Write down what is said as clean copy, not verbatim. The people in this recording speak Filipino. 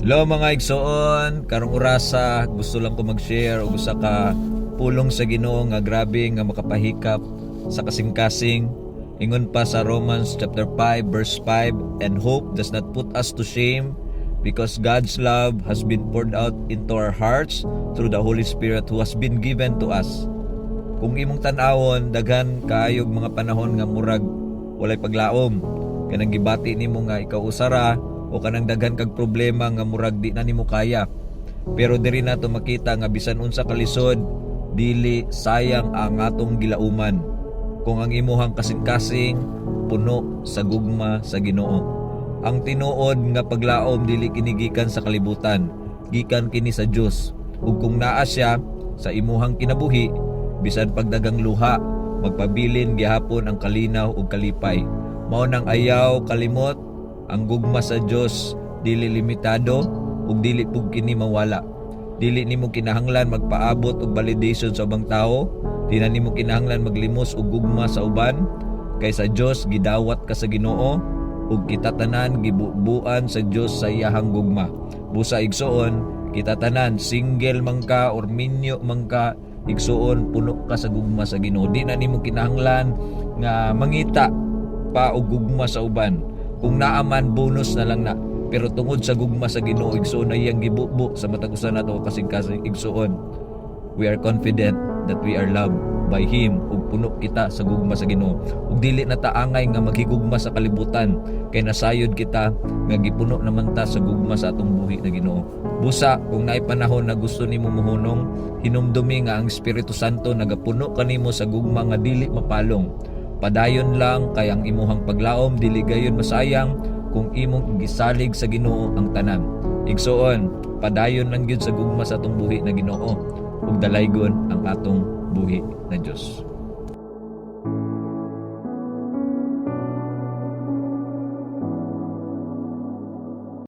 Hello mga igsoon, karong orasa gusto lang ko mag-share og usa ka pulong sa Ginoo nga grabe nga makapahikap sa kasing-kasing. Ingon pa sa Romans chapter 5 verse 5, and hope does not put us to shame because God's love has been poured out into our hearts through the Holy Spirit who has been given to us. Kung imong tan-awon, daghan kaayog mga panahon nga murag walay paglaom, kanang gibati nimo nga ikaw usara o kanang daghan kag problema nga murag di na nimo kaya. Pero diri nato makita nga bisan unsa kalisod, dili sayang ang atong gilauman kung ang imuhang kasing-kasing puno sa gugma sa Ginoo. Ang tinuod nga paglaom dili kini gikan sa kalibutan, gikan kini sa Dios. Ug kung naa siya sa imuhang kinabuhi, bisan pagdagang luha, magpabilin gihapon ang kalinaw ug kalipay. Mao nang ayaw kalimot, ang gugma sa Dios dili limitado ug dili pug kini mawala. Dili nimo kinahanglan magpaabot og validation sa ubang tawo, di na nimo kinahanglan maglimos og gugma sa uban, kay sa Dios gidawat ka sa Ginoo ug kita tanan gibubuan sa Dios sa iyahang gugma. Busa igsoon, kita tanan single man ka or minyo man ka, igsoon puno ka sa gugma sa Ginoo. Di na nimo kinahanglan nga mangita pa og gugma sa uban. Kung naaman bonus na lang na, pero tungod sa gugma sa Ginoo, igsoon na iyang gibubo sa matag usa nato kasing-kasing igsoon. We are confident that we are loved by Him ug puno kita sa gugma sa Ginoo. Ug dili na taangay nga maghigugma sa kalibutan, kay nasayod kita nga gipuno naman ta sa gugma sa atong buhi na Ginoo. Busa kung naay panahon na gusto nimo mohunong, hinumdumi nga ang Espiritu Santo nagapuno kanimo sa gugma nga dili mapalong. Padayon lang kay ang imuhang paglaom dili gayon masayang kung imong gisalig sa Ginoo ang tanan. Igsoon, padayon lang gyud sa gugma sa atong buhi na Ginoo ug dalaygon ang atong buhi na Dios.